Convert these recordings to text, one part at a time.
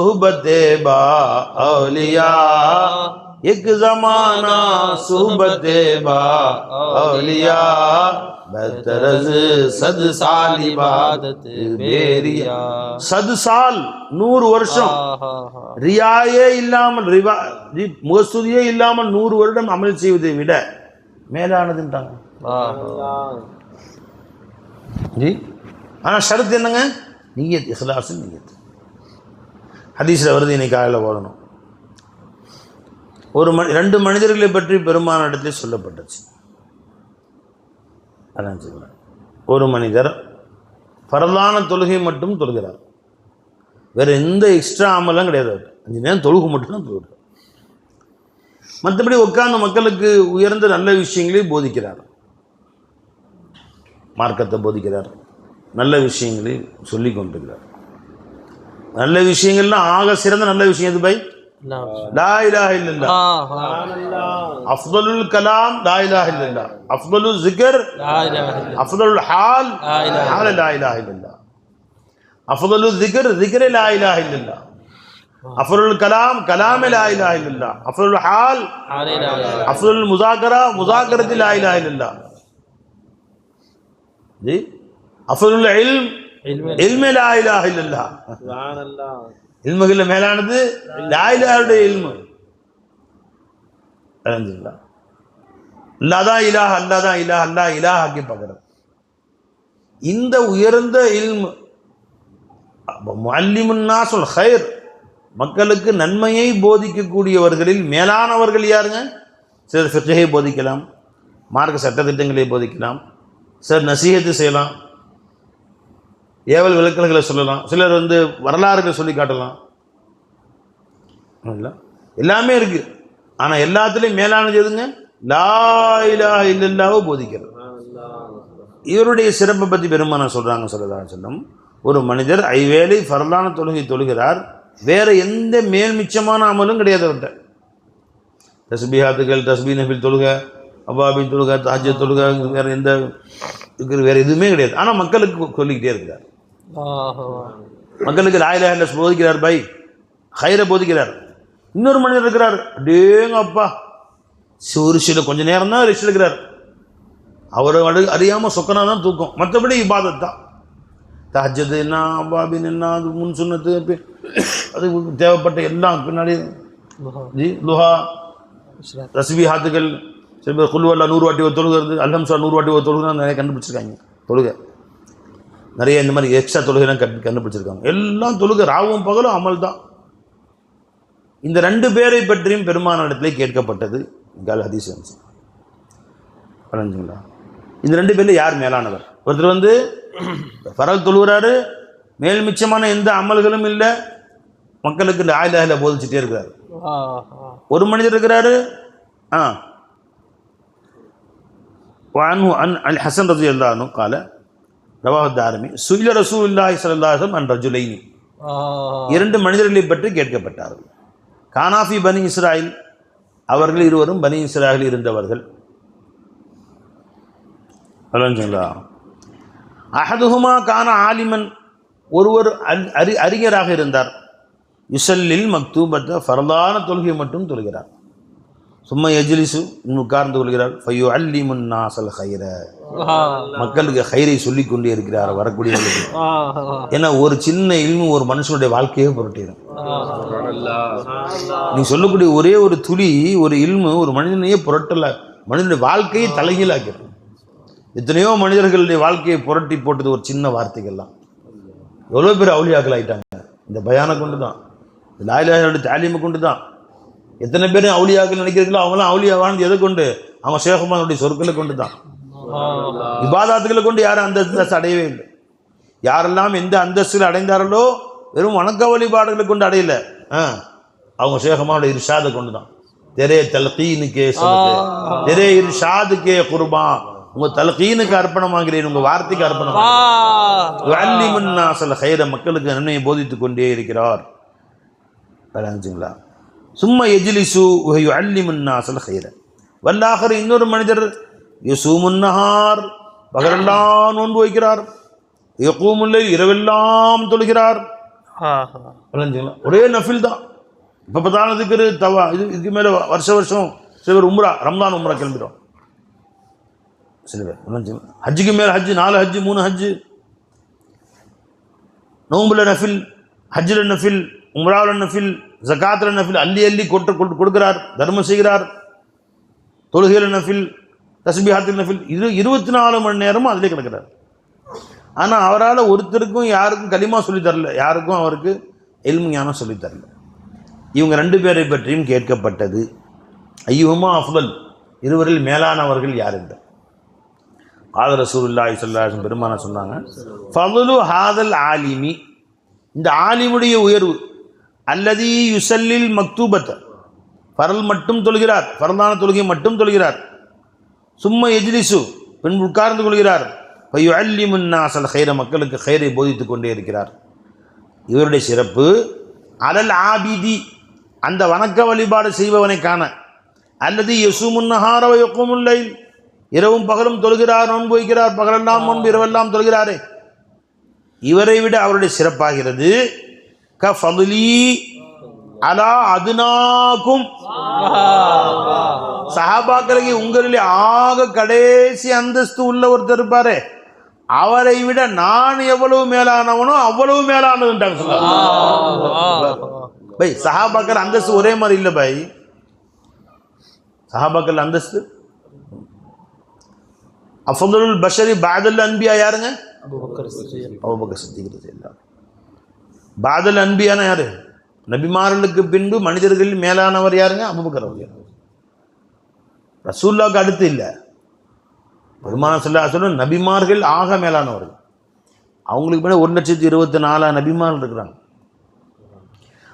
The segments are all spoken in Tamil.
सुहबते बा औलिया एक जमाना सुहबते बा औलिया बेतरज सद साल इबादत बेरिया सद साल 100 வருஷம் ரியாயே இல்லாமல் முகஸ்துதியே இல்லாமல் 100 வருடம் அமல் செய்வதை விட மேலானதுன்றாங்க. ஆனால் ஷரத்து என்னங்க? நியத், இஹ்லாஸ் நியத். ஹதீஸில் வருது, இன்னைக்கு காலையில் ஓடணும். ரெண்டு மனிதர்களை பற்றி பெருமான இடத்துல சொல்லப்பட்டுச்சு. அதான் சொல்கிறேன். ஒரு மனிதர் பரலான தொழுகை மட்டும் தொழுகிறார், வேறு எந்த எக்ஸ்ட்ரா அமலாம் கிடையாது. 5 நேரம் தொழுகை மட்டும்தான் தொழுகிறார். மற்றபடி உட்கார்ந்து மக்களுக்கு உயர்ந்த நல்ல விஷயங்களை போதிக்கிறார், மார்க்கத்தை போதிக்கிறார், நல்ல விஷயங்களை சொல்லி கொண்டிருக்கிறார். நல்ல விஷயங்கள்லாம் ஆக சிறந்த நல்ல விஷயம் எது பை? லா இலாஹ இல்லல்லாஹ். அஃதலுல் கலாம் லா இலாஹ இல்லல்லாஹ், அஃதலுல் ஸிக்ர் லா இலாஹ இல்லல்லாஹ், அஃதலுல் ஹால் லா இலாஹ இல்லல்லாஹ், அஃதலுல் ஸிக்ர் ஸிக்ர் லா இலாஹ இல்லல்லாஹ், அஃதலுல் கலாம் கலாம் லா இலாஹ இல்லல்லாஹ், அஃதலுல் ஹால் லா இலாஹ இல்லல்லாஹ், அஃதலுல் முஸாகரா முஸாகரத் லா இலாஹ இல்லல்லாஹ். जी அஃதலுல் இல்ம் இல்ம் லா இலாஹ இல்லல்லாஹ். சுப்ஹானல்லாஹ். இல்முகள்ல மேலானது லா இலாஹுடைய இல்மு. அல்ஹம்துலில்லாஹ். அல்லாஹ் தான் இலாஹ், அல்லாஹ் தான் இலாஹ், அல்லாஹ் இலாஹ் ஆக்கி பார்க்கிறது. இந்த உயர்ந்த இல்மு முஅல்லிமுன் நாஸுல் கைர், மக்களுக்கு நன்மையை போதிக்கக்கூடியவர்களில் மேலானவர்கள் யாருங்க? சிலர் ஃபிக்ஹை போதிக்கலாம், மார்க்க சட்டத்திட்டங்களை போதிக்கலாம், சிலர் நசீஹத்து செய்யலாம், ஏவல் விளக்கல்களை சொல்லலாம், சிலர் வரலாறுகளை சொல்லி காட்டலாம். எல்லாமே இருக்கு. ஆனால் எல்லாத்துலேயும் மேலானது எதுங்க? லா இலாஹ இல்லல்லாஹ் போதிக்கிறது. இவருடைய சிறப்பை பற்றி பெருமானார் சொல்கிறாங்க ஸல்லல்லாஹு அலைஹி வஸல்லம். ஒரு மனிதர் 5 வேளை ஃபர்லான தொழுகை தொழுகிறார், வேற எந்த மேல்மிச்சமான அமலும் கிடையாது அவர்கிட்ட. தஸ்பீஹாத்துகள், தஸ்பீஹ் நஃபில் தொழுகை, அவாபின் தொழுகை, தஹஜ்ஜுத் தொழுகை, வேற எதுவுமே கிடையாது. ஆனால் மக்களுக்கு சொல்லிக்கிட்டே இருக்கிறார். மக்களுக்கு லா இலாஹ இல்லல்லாஹ் போதிக்கிறார், பை ஹைரை போதிக்கிறார். இன்னொரு மனிதர் இருக்கிறார், டேங்க அப்பா ஒரு சில கொஞ்சம் நேரம் தான் ரெஸ்ட் எடுக்கிறார். அவரை அறியாமல் சொக்கனா தான் தூக்கம், மற்றபடி இபாதத் தான். தஹஜ்ஜுத் என்ன, அவாபின் என்ன, அது முன் சுன்னத்து, அது தேவைப்பட்ட எல்லாம் பின்னாடி லுஹா, தஸ்பீஹாத்துகள், சில பேர் குல்வல்லா 100 வாட்டி தொழுகிறது, அல்ஹம்துலில்லாஹ் 100 வாட்டி தொழுகிறது நிறைய கண்டுபிடிச்சிருக்காங்க. தொழுகை நிறைய இந்த மாதிரி எக்ஸ்ட்ரா தொழுகைலாம் கண்டுபிடிச்சிருக்காங்க. எல்லாம் தொழுகை, ராவும் பகலும் அமல் தான். இந்த 2 பேரை பற்றியும் பெருமான இடத்துல கேட்கப்பட்டது. ஹதீஸ் புரிஞ்சுங்களா? இந்த 2 பேர்ல யார் மேலானவர்? ஒருத்தர் ஃபரல் தொழுகிறாரு, மேல் மிச்சமான எந்த அமல்களும் இல்லை, மக்களுக்கு லா இலாஹ இல்லல்லாஹ் போதிச்சுட்டே இருக்கிறாரு. ஒரு மனிதர் இருக்கிறாரு, وعنه عن الحسن رضي الله عنه قال رواه الدارمي سئل رسول الله صلى الله عليه وسلم عن رجلين. 2 மனிதர்களை பற்றி கேட்கப்பட்டார்கள். கானாஃபி பனி இஸ்ராயில், அவர்கள் இருவரும் பனி இஸ்ராயில் இருந்தவர்கள். அஹதுஹுமா கான ஆலிமன், ஒருவர் அறிஞராக இருந்தார். யுசல்லில் மக்தூபத்த, ஃபர்லான தொழுகை மட்டும் தொழுகிறார். சும்மா எஜ்லிசு, உட்கார்ந்து கொள்கிறார். ஃபையு அல்லிமுன் நாஸல் ஹைர, மக்களுக்கு ஹைரை சொல்லி கொண்டே இருக்கிறார் வரக்கூடியவர்களுக்கு. ஏன்னா ஒரு சின்ன இல்மு ஒரு மனுஷனுடைய வாழ்க்கையே புரட்டிடும். நீ சொல்லக்கூடிய ஒரே ஒரு துளி, ஒரு இல்மு ஒரு மனிதனையே புரட்டல, மனிதனுடைய வாழ்க்கையை தலைகீழாக்கிறது. எத்தனையோ மனிதர்களுடைய வாழ்க்கையை புரட்டி போட்டது ஒரு சின்ன வார்த்தைகள்லாம். எவ்வளோ பேர் அவுலியாக்கள் ஆகிட்டாங்க இந்த பயானை கொண்டு தான், லா இலாஹ இல்லல்லாஹ் தாலீமை கொண்டு தான். எத்தனை பேர் அவுலியாக்கள் நினைக்கிறீங்களோ அவங்களாம் அவுலியா வாழ்ந்து எதை கொண்டு? அவங்க ஷேகுமானுடைய சொற்களை கொண்டு தான். இபாதாத்துக்களை கொண்டு யாரும் அந்தஸ்து அடையவே இல்லை. யாரெல்லாம் எந்த அந்தஸ்தில் அடைந்தார்களோ வெறும் வணக்க வழிபாடுகளை கொண்டு அடையல, அவங்க ஷேகுமானுடைய இர்ஷாதை கொண்டு தான். தெரே தல்கீனுக்கே சொல்லுது, தெரே இர்ஷாதுக்கே குர்பா, உங்க தல்கீனுக்கு அர்ப்பணமாகிறேன், உங்க வார்த்தைக்கு அர்ப்பணம். ஹைர, மக்களுக்கு நன்மையை போதித்துக் கொண்டே இருக்கிறார். விளங்குச்சுங்களா? சும்மா எஜ்லிசு யுஅல்லிமுன் நாஸல் ஹைர. வல்லாஹர், இன்னொரு மனிதர் யஸூமுன் நஹார், பகலெல்லாம் நோன்பு வைக்கிறார். யகூமுல் லைல், இரவெல்லாம் தொழுகிறார். விளைஞ்சுங்களா? ஒரே நஃபில் தான். இப்போ பார்த்தாலும் இதுக்கு தவா இதுக்கு மேலே வருஷம் சில பேர் உம்ரா, ரம்தான் உம்ரா கிளம்பிடும் சில பேர். விளைஞ்சுங்களா? ஹஜ்ஜுக்கு மேலே ஹஜ்ஜு, 4 ஹஜ்ஜு 3 ஹஜ்ஜு, நோம்புல நஃபில், ஹஜ்ஜில் நஃபில், உம்ராவில் நஃபில், ஜகாத்தில் நஃபில், அள்ளி கொடுக்கிறார், தர்மம் செய்கிறார், தொழுகையில் நஃபில், தஸ்பீஹாத்தில் நஃபில், இது 24 மணி நேரமும் அதிலே கிடக்கிறார். ஆனால் அவரால் ஒருத்தருக்கும் யாருக்கும் கலிமா சொல்லித்தரல, யாருக்கும் அவருக்கு இல்மு ஞானம் சொல்லித்தரல. இவங்க 2 பேரை பற்றியும் கேட்கப்பட்டது. ஐயுமா அஃதல், இருவரில் மேலானவர்கள் யார் என்று. ஆத ரசூலுல்லாஹி ஸல்லல்லாஹு அலைஹி வஸல்லம் பெருமான சொன்னாங்க, ஃபதுலு ஹாதல் ஆலிமி, இந்த ஆலிமுடைய உயர்வு, அல்லதி யுசல்லில் மக்தூபத், ஃபரல் மட்டும் தொழுகிறார், ஃபரலான தொழுகை மட்டும் தொழுகிறார், சும்மா எஜ்லிசு, பின் உட்கார்ந்து கொள்கிறார், ஃபயுஅல்லிமுன் நாஸல் கைர, மக்களுக்கு கைரை போதித்துக் கொண்டே இருக்கிறார். இவருடைய சிறப்பு, அலல் ஆபிதி, அந்த வணக்க வழிபாடு செய்பவனை காண, அல்லது யஸூமுன் நஹார வ யகூமுல் லைல், இரவும் பகலும் தொழுகிறார், நோன்பு வைக்கிறார், பகலெல்லாம் நோன்பு இரவெல்லாம் தொழுகிறாரே, இவரை விட அவருடைய சிறப்பாகிறது. க ஃபதுலி அலா அதுனாக்கும், சஹாபாக்களுக்கு உங்களிலே ஆக கடைசி அந்தஸ்து உள்ள ஒருத்தர் இருப்பாரு, அவரை விட நான் எவ்வளவு மேலானவனோ அவ்வளவு மேலானதுன்றாங்க. பை சஹாபாக்கள் அந்தஸ்து ஒரே மாதிரி இல்லை பை, சஹாபாக்கள் அந்தஸ்து. அஃதலுல் பஷரி பாதல் அன்பியா யாருங்க? அபூபக்கர் சித்திக் ரலியல்லாஹு. பாதல் அன்பியானா யாரு? நபிமார்களுக்கு பின்பு மனிதர்களில் மேலானவர் யாருங்க? அபூபக்கர் ரலியல்லாஹு. ரசூலுல்லாஹ்வுக்கு அடுத்து இல்லை, பெருமானார் ஸல்லல்லாஹு அலைஹி வஸல்லம் நபிமார்கள் ஆக மேலானவர்கள். அவங்களுக்கு மேலே 1,24,000 நபிமார்கள் இருக்கிறாங்க.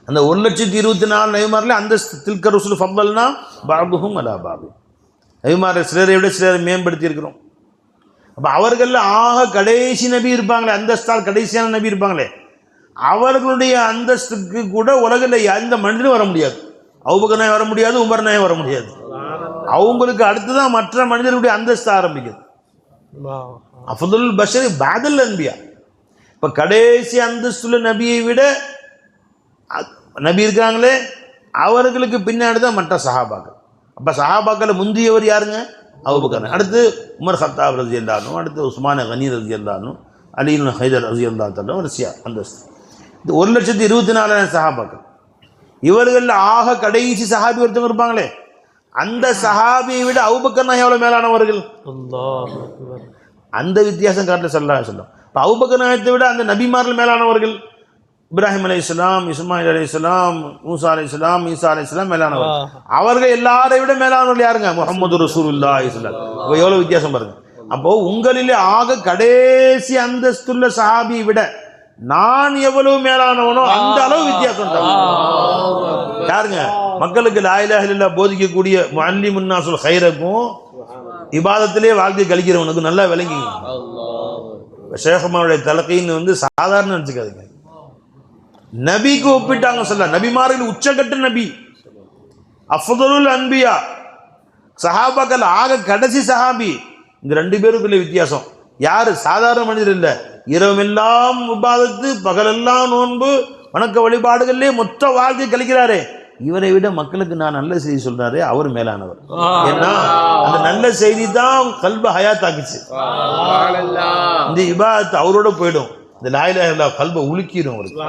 அந்த 1,24,000 நபிமாரில் அந்த தில்க ரசூல் ஃபضல்னா பாபுஹும் அலா பாபு, நபிமார்கள் சிலரை விட சிலரை மேம்படுத்தி இருக்கிறோம். அப்போ அவர்களில் ஆக கடைசி நபி இருப்பாங்களே, அந்தஸ்தால் கடைசியான நபி இருப்பாங்களே, அவர்களுடைய அந்தஸ்துக்கு கூட உலகில் எந்த மனிதனும் வர முடியாது. அபூபக்கர் நாயகம் வர முடியாது, உமர் நாயகம் வர முடியாது. அவங்களுக்கு அடுத்துதான் மற்ற மனிதர்களுடைய அந்தஸ்து ஆரம்பிக்குது. அஃதலுல் பஷரி பாதல் அன்பியா, இப்போ கடைசி அந்தஸ்துள்ள நபியை விட நபி இருக்காங்களே, அவர்களுக்கு பின்னாடி தான் மற்ற சஹாபாக்கள். அப்போ சஹாபாக்கள் முந்தியவர் யாருங்க? அபூபக்கர். அடுத்து உமர் கத்தாப் ரலியல்லாஹு அன்ஹு, அடுத்து உஸ்மான் கனி ரலியல்லாஹு அன்ஹு, அலி இப்னு ஹைதர் ரலியல்லாஹு தஆலா வரிசையா அந்தஸ்து. இந்த 1,24,000 சஹாபாக்கள். இவர்கள் ஆக கடைசி சஹாபி ஒருத்தவங்க இருப்பாங்களே, அந்த சஹாபியை விட அபூபக்கர் நாயகம் எவ்வளவு மேலானவர்கள். அந்த வித்தியாசம் காட்டல ஸல்லல்லாஹு அலைஹி வஸல்லம். இப்போ அபூபக்கர் நாயகத்தை விட அந்த நபிமார்கள் மேலானவர்கள். இப்ராஹிம் அலைஹிஸ்ஸலாம், இஸ்மாயில் அலைஹிஸ்ஸலாம், மூசா அலைஹிஸ்ஸலாம், ஈசா அலைஹிஸ்ஸலாம் மேலானவர்கள். அவர்கள் எல்லாரை விட மேலானவர்கள் யாருங்க? முஹம்மது ரசூலுல்லாஹி ஸல்லல்லாஹு அலைஹி வஸல்லம். எவ்வளவு வித்தியாசம் பாருங்க. அப்போ உங்களிலே ஆக கடைசி அந்தஸ்துள்ள சஹாபியை விட நான் எவ்வளவு மேலானவனோ அந்த அளவு வித்தியாசம் யாருங்க? மக்களுக்கு லா இலாஹ இல்லல்லாஹ் போதிக்கக்கூடிய முஅல்லிமுன் நாஸுல் கைரக்கும் இபாதத்திலே வாழ்க்கை கழிக்கிறவனுக்கு நல்லா விளங்கிங்க. ஷேഖுமாருடைய தலகைன்னு சாதாரண நினைச்சுக்காதீங்க. நபிக்கு ஒப்பிட்டாங்க சொல்ல, நபிமார்கள் உச்சகட்ட நபி, அஃதலுல் அன்பியா, சஹாபாக்கள் ஆக கடைசி சஹாபி. இந்த 2 பேருக்குள்ள வித்தியாசம். யாரு? சாதாரண மனிதர் இல்லை, இரவெல்லாம் இபாதத்து, பகலெல்லாம் நோன்பு, வணக்க வழிபாடுகளிலே மொத்த வாழ்க்கை கழிக்கிறாரே, இவரை விட மக்களுக்கு நான் நல்ல செய்தி சொல்றாரு, அவர் மேலானவர். ஏன்னா அந்த நல்ல செய்தி தான் கல்ப ஹயாத் ஆக்கிச்சு. இந்த இபாதத் அவரோட போயிடும், இந்த லா இலாஹ இல்லல்லாஹ் கல்ப உலுக்கிடும் அவருக்கு.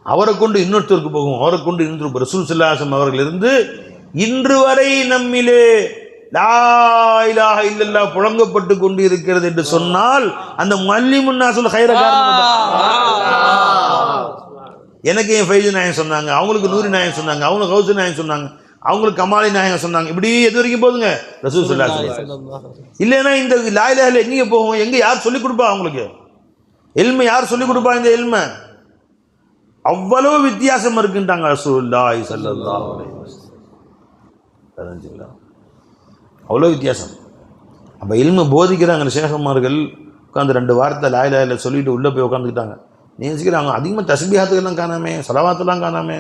அவரை கொண்டு இன்னொருத்தருக்கு போகும், அவரை கொண்டு இன்னொரு ரசூல் ஸல்லல்லாஹு அலைஹி வஸல்லம் அவர்கள் இருந்து இன்று வரை நம்மிலே லா இலாஹ இல்லல்லாஹ் புழங்கப்பட்டு கொண்டு இருக்கிறது என்று சொன்னால் அந்த முஅல்லிமுன் நாஸுல் கைர காரணம். எனக்கு என் ஃபைது நாயகம் சொன்னாங்க, அவங்களுக்கு நூரி நாயகம் சொன்னாங்க, அவங்களுக்கு கௌசு நாயகம் சொன்னாங்க, அவங்களுக்கு கமாலி நாயகம் சொன்னாங்க, இப்படி எது வரைக்கும் போதுங்க ரசூல் ஸல்லல்லாஹு அலைஹி வஸல்லம். இல்லைன்னா இந்த லா இலாஹ இல்லல்லாஹ் எங்கே போகும்? எங்கே யார் சொல்லிக் கொடுப்பா? அவங்களுக்கு இல்மு யார் சொல்லிக் கொடுப்பா? இந்த இல்மு அவ்வளவு வித்தியாசம் இருக்குன்றாங்க ரசூலுல்லாஹி ஸல்லல்லாஹு அலைஹி வஸல்லம். அவ்வளோ வித்தியாசம். அப்போ இல்மு போதிக்கிறாங்க ஷேഖுமார்கள், உட்காந்து 2 வார்த்தை லா இலாஹ இல்லல்லாஹ் சொல்லிட்டு உள்ளே போய் உட்காந்துக்கிட்டாங்க. நினைச்சுக்கிறாங்க அதிகமாக தஸ்பீஹாத்துக்கெல்லாம் காணாமே, சலவாத்தெல்லாம் காணாமே,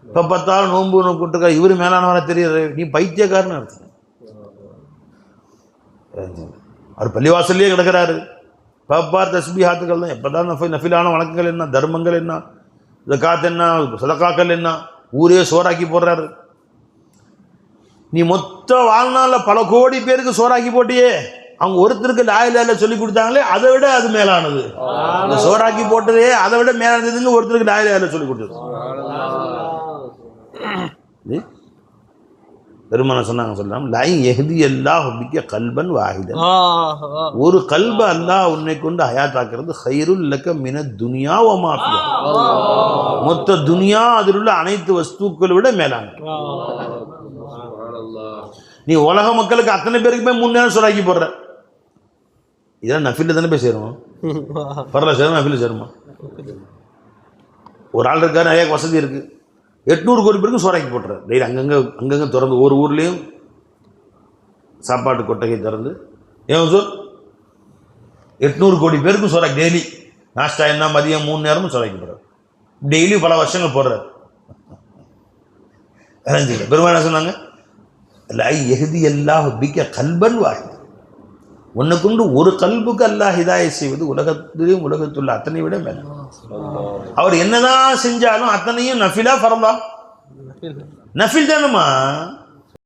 இப்போ பார்த்தாலும் நோன்பு கூட்டுருக்கா, இவர் மேலானவரை தெரியுது, நீ பைத்தியக்காரன்னு அர்த்தம். அவர் பள்ளிவாசல்லையே கிடக்கிறாரு, பப்பார் தஸ்பீஹாத்துகள் தான். எப்போ தான் நஃபிலான வணக்கங்கள் என்ன, தர்மங்கள் என்ன, ஜகாத் என்ன, சதகாக்கள் என்ன, ஊரே சோறாக்கி போடுறாரு. நீ மொத்த வாழ்நாளில் பல கோடி பேருக்கு சோறாக்கி போட்டியே, அவங்க ஒருத்தருக்கு லா இலாஹ இல்லல்லாஹ் சொல்லி கொடுத்தாங்களே அதை விட அது மேலானது. இந்த சோறாக்கி போட்டதே அதை விட மேலானதுங்க ஒருத்தருக்கு லா இலாஹ இல்லல்லாஹ் சொல்லி கொடுத்தது. பெருமான சொன்னாங்க, சொல்லலாம் லை யஹ்தி அல்லாஹு பிக்க கல்பன் வாஹிதன், ஒரு கல்ப அல்லாஹ் உன்னை கொண்டு ஹயாத்தாக்குறது ஹைருல் லக மினத் துனியா வ மா ஃபிஹா, மொத்த துனியா அதில் உள்ள அனைத்து வஸ்துக்களை விட மேலானது. நீ உலக மக்களுக்கு அத்தனை பேருக்கு போய் 3 நேரம் சோறாக்கி போடுற, இதெல்லாம் நஃபில் தானே போய் சேருவோம், பரல சேரும் நஃபில் சேருமா? ஒரு ஆள் இருக்காரு, நிறைய வசதி இருக்கு, 800 கோடி பேருக்கு சோறாக்கி போட்டுறாரு டெய்லி. அங்கங்கே திறந்து ஒரு ஊர்லேயும் சாப்பாட்டு கொட்டகை திறந்து, ஏன் சார் 800 கோடி பேருக்கு சோறாக்கி டெய்லி நாஸ்டா என்ன மதியம் 3 நேரமும் சோறாக்கி போடுறாரு. டெய்லி பல வருஷங்கள் போடுறாரு. பெருமாள் சொன்னாங்க லை யஹ்தி அல்லாஹு பிக்க கல்பன் வாஹித், உன்னை கொண்டு ஒரு கல்புக்கு அல்லாஹ் ஹிதாயத் செய்வது உலகத்திலையும் உலகத்துள்ள அத்தனை விட மேல. அவர் என்னதான் செஞ்சாலும் அத்தனையும் நஃபிலா ஃபர்தா? நஃபில் தானம்மா.